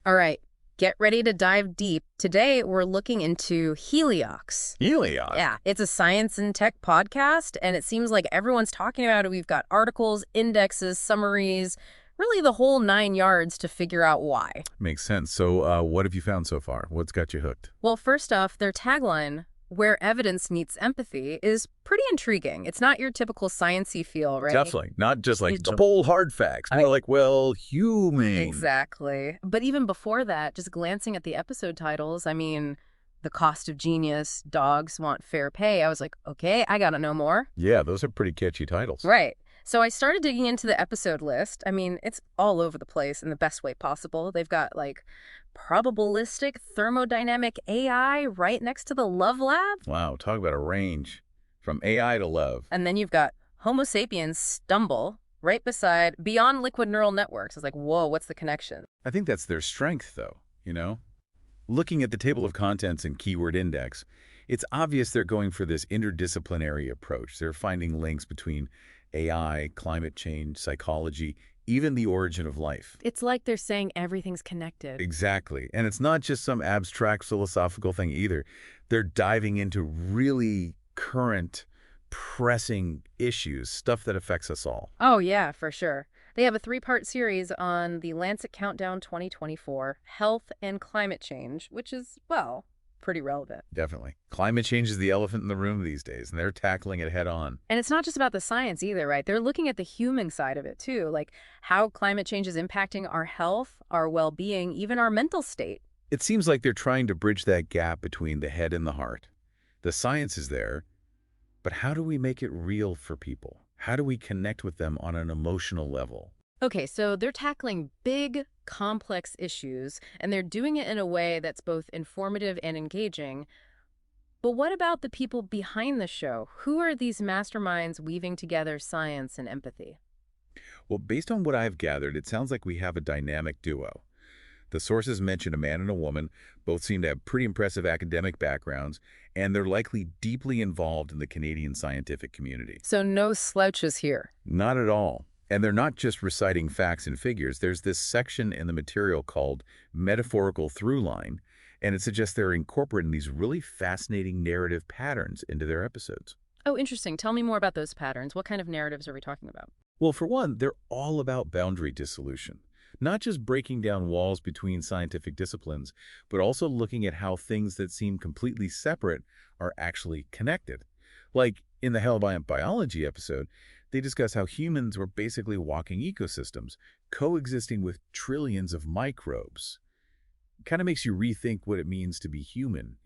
All right, get ready to dive deep. Today, we're looking into Heliox. Heliox? Yeah, it's a science and tech podcast, and it seems like everyone's talking about it. We've got articles, indexes, summaries, really the whole 9 yards to figure out why. Makes sense. So what have you found so far? What's got you hooked? Well, first off, their tagline, "Where evidence meets empathy," is pretty intriguing. It's not your typical science-y feel, right? Definitely. Not just like the bold hard facts. More like, well, human. Exactly. But even before that, just glancing at the episode titles, I mean, The Cost of Genius, Dogs Want Fair Pay, I was like, okay, I gotta know more. Yeah, those are pretty catchy titles. Right. So I started digging into the episode list. I mean, it's all over the place in the best way possible. They've got, like, probabilistic thermodynamic AI right next to the love lab. Wow, talk about a range. From AI to love. And then you've got Homo sapiens stumble right beside beyond liquid neural networks. It's like, whoa, what's the connection? I think that's their strength, though, Looking at the table of contents and keyword index, it's obvious they're going for this interdisciplinary approach. They're finding links between AI, climate change, psychology, even the origin of life. It's like they're saying everything's connected. Exactly. And it's not just some abstract philosophical thing either. They're diving into really current, pressing issues, stuff that affects us all. Oh, yeah, for sure. They have a 3-part series on the Lancet Countdown 2024, Health and Climate Change, which is, well, pretty relevant. Definitely. Climate change is the elephant in the room these days, and they're tackling it head on. And it's not just about the science either, right? They're looking at the human side of it, too, like how climate change is impacting our health, our well-being, even our mental state. It seems like they're trying to bridge that gap between the head and the heart. The science is there, but how do we make it real for people? How do we connect with them on an emotional level? Okay, so they're tackling big, complex issues, and they're doing it in a way that's both informative and engaging. But what about the people behind the show? Who are these masterminds weaving together science and empathy? Well, based on what I've gathered, it sounds like we have a dynamic duo. The sources mention a man and a woman. Both seem to have pretty impressive academic backgrounds, and they're likely deeply involved in the Canadian scientific community. So no slouches here. Not at all. And they're not just reciting facts and figures. There's this section in the material called metaphorical throughline, and it suggests they're incorporating these really fascinating narrative patterns into their episodes. Oh, interesting. Tell me more about those patterns. What kind of narratives are we talking about? Well, for one, they're all about boundary dissolution. Not just breaking down walls between scientific disciplines, but also looking at how things that seem completely separate are actually connected. Like in the Heliox Biology episode, they discuss how humans were basically walking ecosystems, coexisting with trillions of microbes. Kind of makes you rethink what it means to be human,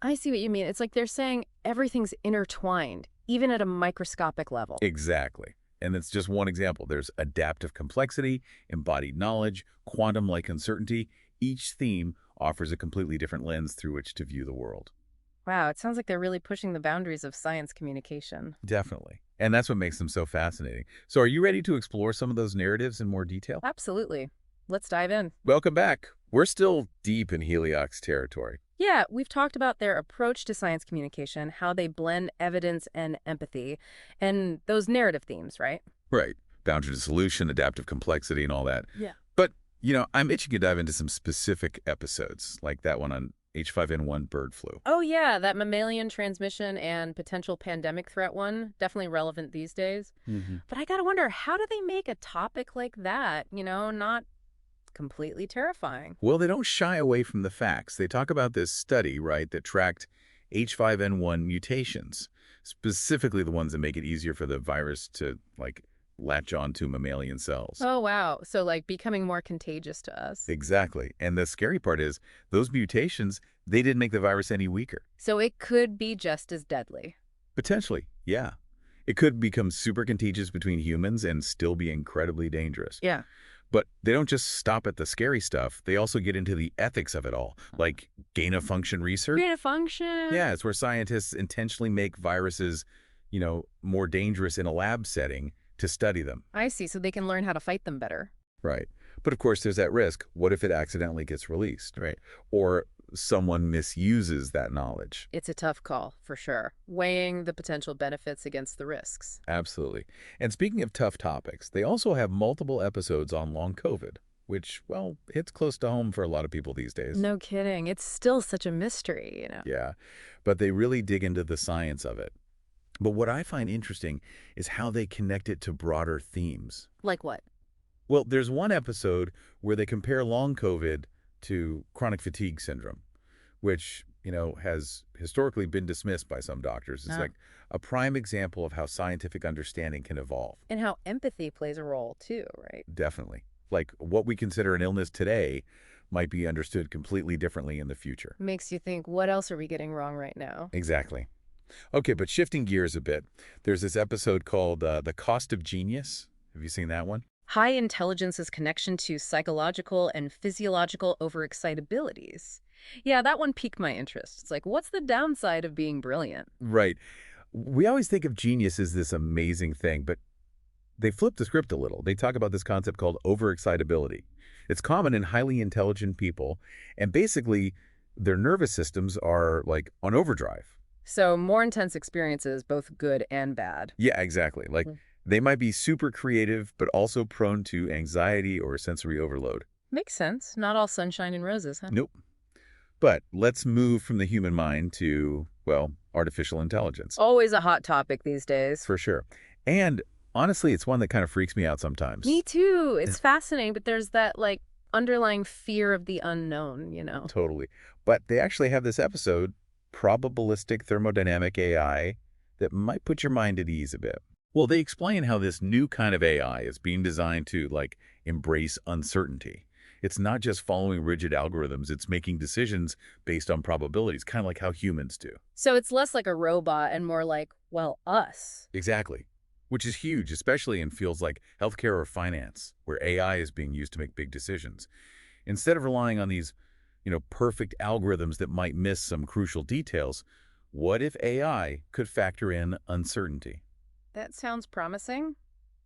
I see what you mean. It's like they're saying everything's intertwined, even at a microscopic level. Exactly. And that's just one example. There's adaptive complexity, embodied knowledge, quantum-like uncertainty. Each theme offers a completely different lens through which to view the world. Wow, it sounds like they're really pushing the boundaries of science communication. Definitely. And that's what makes them so fascinating. So are you ready to explore some of those narratives in more detail? Absolutely. Let's dive in. Welcome back. We're still deep in Heliox territory. Yeah, we've talked about their approach to science communication, how they blend evidence and empathy, and those narrative themes, right? Right. Boundary dissolution, adaptive complexity, and all that. Yeah. But, I'm itching to dive into some specific episodes, like that one on H5N1 bird flu. Oh, yeah, that mammalian transmission and potential pandemic threat one, definitely relevant these days. But I gotta wonder, how do they make a topic like that, not completely terrifying? Well, they don't shy away from the facts. They talk about this study, right, that tracked H5N1 mutations, specifically the ones that make it easier for the virus to, latch on to mammalian cells. Oh, wow. So, becoming more contagious to us. Exactly. And the scary part is, those mutations, they didn't make the virus any weaker. So it could be just as deadly. Potentially, yeah. It could become super contagious between humans and still be incredibly dangerous. Yeah. But they don't just stop at the scary stuff. They also get into the ethics of it all, like gain-of-function research. Gain-of-function. Yeah, it's where scientists intentionally make viruses, more dangerous in a lab setting to study them. I see, so they can learn how to fight them better. Right. But of course, there's that risk. What if it accidentally gets released, right? Or someone misuses that knowledge? It's a tough call, for sure. Weighing the potential benefits against the risks. Absolutely. And speaking of tough topics, they also have multiple episodes on long COVID, which, well, hits close to home for a lot of people these days. No kidding. It's still such a mystery. Yeah, but they really dig into the science of it. But what I find interesting is how they connect it to broader themes. Like what? Well, there's one episode where they compare long COVID to chronic fatigue syndrome, which, has historically been dismissed by some doctors. It's Ah. like a prime example of how scientific understanding can evolve. And how empathy plays a role, too, right? Definitely. Like what we consider an illness today might be understood completely differently in the future. Makes you think, what else are we getting wrong right now? Exactly. Okay, but shifting gears a bit, there's this episode called The Cost of Genius. Have you seen that one? High intelligence's connection to psychological and physiological overexcitabilities. Yeah, that one piqued my interest. It's like, what's the downside of being brilliant? Right. We always think of genius as this amazing thing, but they flip the script a little. They talk about this concept called overexcitability. It's common in highly intelligent people, and basically their nervous systems are like on overdrive. So more intense experiences, both good and bad. Yeah, exactly. Like they might be super creative, but also prone to anxiety or sensory overload. Makes sense. Not all sunshine and roses, huh? Nope. But let's move from the human mind to, well, artificial intelligence. Always a hot topic these days. For sure. And honestly, it's one that kind of freaks me out sometimes. Me too. It's fascinating, but there's that, underlying fear of the unknown. Totally. But they actually have this episode, Probabilistic Thermodynamic AI, that might put your mind at ease a bit. Well, they explain how this new kind of AI is being designed to, embrace uncertainty. It's not just following rigid algorithms, it's making decisions based on probabilities, kind of like how humans do. So it's less like a robot and more like, us. Exactly. Which is huge, especially in fields like healthcare or finance, where AI is being used to make big decisions. Instead of relying on these, perfect algorithms that might miss some crucial details, what if AI could factor in uncertainty? That sounds promising,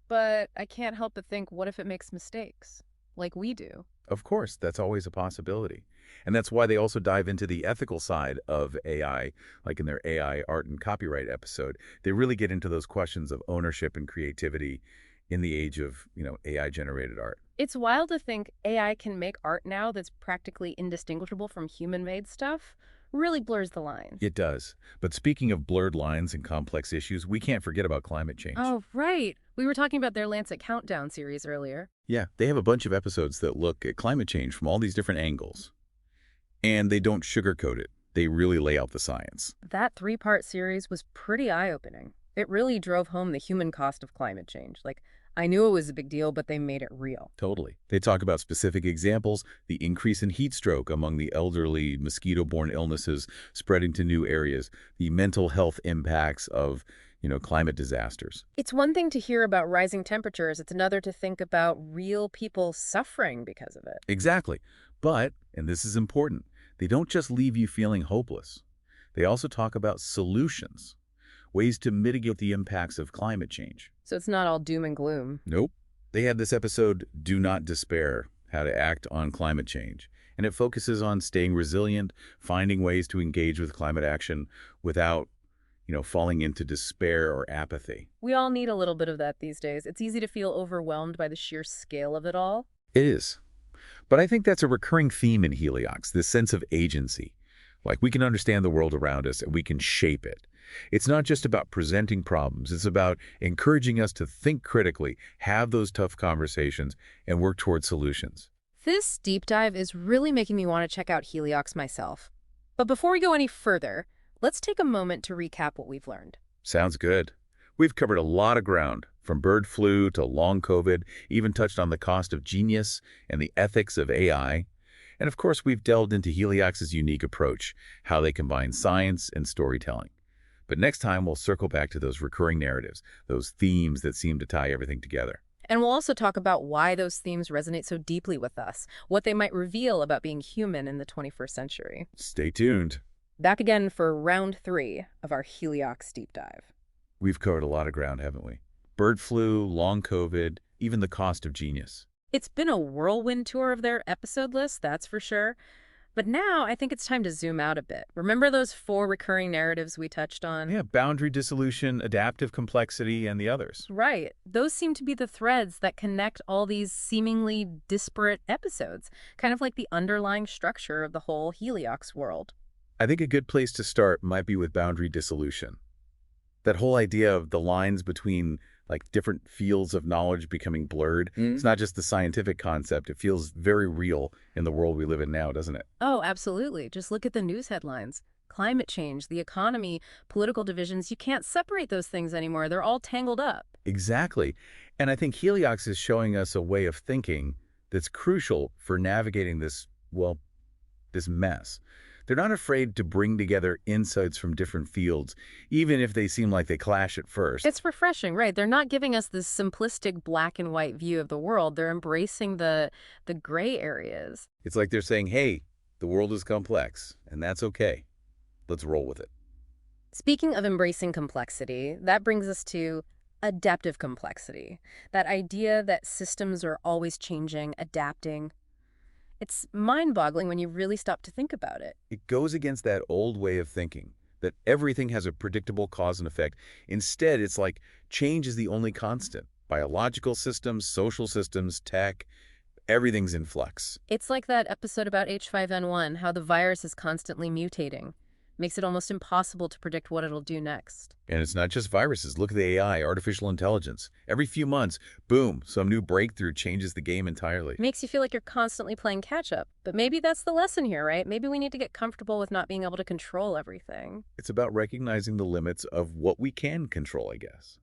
but I can't help but think, what if it makes mistakes? Like we do. Of course, that's always a possibility. And that's why they also dive into the ethical side of AI, like in their AI art and copyright episode. They really get into those questions of ownership and creativity in the age of, AI-generated art. It's wild to think AI can make art now that's practically indistinguishable from human-made stuff. Really blurs the lines. It does. But speaking of blurred lines and complex issues, we can't forget about climate change. Oh, right. We were talking about their Lancet Countdown series earlier. Yeah, they have a bunch of episodes that look at climate change from all these different angles. And they don't sugarcoat it. They really lay out the science. That 3-part series was pretty eye-opening. It really drove home the human cost of climate change. I knew it was a big deal, but they made it real. Totally. They talk about specific examples, the increase in heat stroke among the elderly, mosquito-borne illnesses spreading to new areas, the mental health impacts of, climate disasters. It's one thing to hear about rising temperatures. It's another to think about real people suffering because of it. Exactly. But, and this is important, they don't just leave you feeling hopeless. They also talk about solutions, ways to mitigate the impacts of climate change. So it's not all doom and gloom. Nope. They have this episode, Do Not Despair, How to Act on Climate Change. And it focuses on staying resilient, finding ways to engage with climate action without, falling into despair or apathy. We all need a little bit of that these days. It's easy to feel overwhelmed by the sheer scale of it all. It is. But I think that's a recurring theme in Heliox, this sense of agency. Like we can understand the world around us and we can shape it. It's not just about presenting problems. It's about encouraging us to think critically, have those tough conversations, and work toward solutions. This deep dive is really making me want to check out Heliox myself. But before we go any further, let's take a moment to recap what we've learned. Sounds good. We've covered a lot of ground, from bird flu to long COVID, even touched on the cost of genius and the ethics of AI. And of course, we've delved into Heliox's unique approach, how they combine science and storytelling. But next time, we'll circle back to those recurring narratives, those themes that seem to tie everything together. And we'll also talk about why those themes resonate so deeply with us, what they might reveal about being human in the 21st century. Stay tuned. Back again for round 3 of our Heliox deep dive. We've covered a lot of ground, haven't we? Bird flu, long COVID, even the cost of genius. It's been a whirlwind tour of their episode list, that's for sure. But now I think it's time to zoom out a bit. Remember those four recurring narratives we touched on? Yeah, boundary dissolution, adaptive complexity, and the others. Right. Those seem to be the threads that connect all these seemingly disparate episodes, kind of like the underlying structure of the whole Heliox world. I think a good place to start might be with boundary dissolution. That whole idea of the lines between like different fields of knowledge becoming blurred. It's not just the scientific concept. It feels very real in the world we live in now, doesn't it? Oh, absolutely. Just look at the news headlines. Climate change, the economy, political divisions, you can't separate those things anymore. They're all tangled up. Exactly. And I think Heliox is showing us a way of thinking that's crucial for navigating this, well, this mess. They're not afraid to bring together insights from different fields, even if they seem like they clash at first. It's refreshing, right? They're not giving us this simplistic black and white view of the world. They're embracing the gray areas. It's like they're saying, hey, the world is complex, and that's okay. Let's roll with it. Speaking of embracing complexity, that brings us to adaptive complexity. That idea that systems are always changing, adapting. It's mind-boggling when you really stop to think about it. It goes against that old way of thinking, that everything has a predictable cause and effect. Instead, it's like change is the only constant. Biological systems, social systems, tech, everything's in flux. It's like that episode about H5N1, how the virus is constantly mutating. Makes it almost impossible to predict what it'll do next. And it's not just viruses. Look at the AI, artificial intelligence. Every few months, boom, some new breakthrough changes the game entirely. Makes you feel like you're constantly playing catch-up. But maybe that's the lesson here, right? Maybe we need to get comfortable with not being able to control everything. It's about recognizing the limits of what we can control, I guess,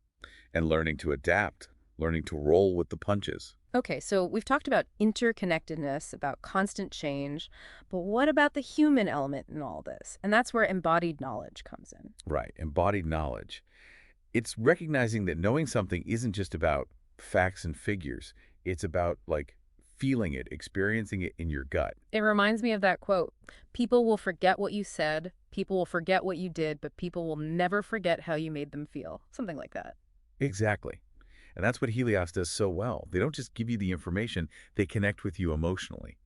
and learning to adapt, learning to roll with the punches. Okay, so we've talked about interconnectedness, about constant change, but what about the human element in all this? And that's where embodied knowledge comes in. Right, embodied knowledge. It's recognizing that knowing something isn't just about facts and figures. It's about, like, feeling it, experiencing it in your gut. It reminds me of that quote, people will forget what you said, people will forget what you did, but people will never forget how you made them feel. Something like that. Exactly. And that's what Helios does so well. They don't just give you the information, they connect with you emotionally.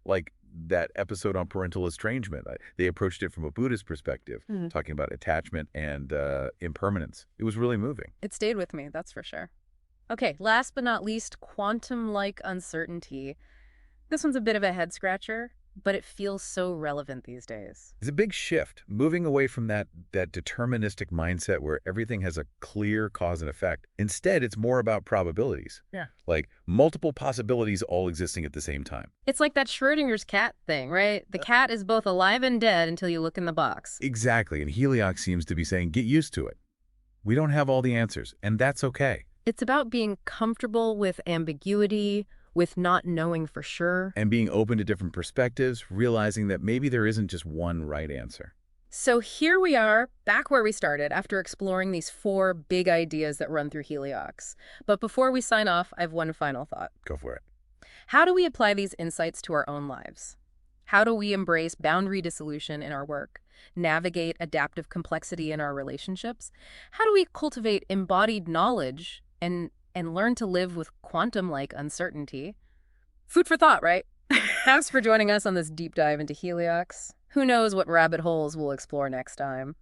Like that episode on parental estrangement. They approached it from a Buddhist perspective, talking about attachment and impermanence. It was really moving. It stayed with me, that's for sure. Okay, last but not least, quantum-like uncertainty. This one's a bit of a head-scratcher, but it feels so relevant these days. It's a big shift, moving away from that deterministic mindset where everything has a clear cause and effect. Instead, it's more about probabilities. Yeah. Like multiple possibilities all existing at the same time. It's like that Schrodinger's cat thing, right? The cat is both alive and dead until you look in the box. Exactly, and Heliox seems to be saying, get used to it. We don't have all the answers, and that's okay. It's about being comfortable with ambiguity, with not knowing for sure. And being open to different perspectives, realizing that maybe there isn't just one right answer. So here we are, back where we started, after exploring these four big ideas that run through Heliox. But before we sign off, I have one final thought. Go for it. How do we apply these insights to our own lives? How do we embrace boundary dissolution in our work, navigate adaptive complexity in our relationships? How do we cultivate embodied knowledge and learn to live with quantum-like uncertainty? Food for thought, right? Thanks for joining us on this deep dive into Heliox. Who knows what rabbit holes we'll explore next time?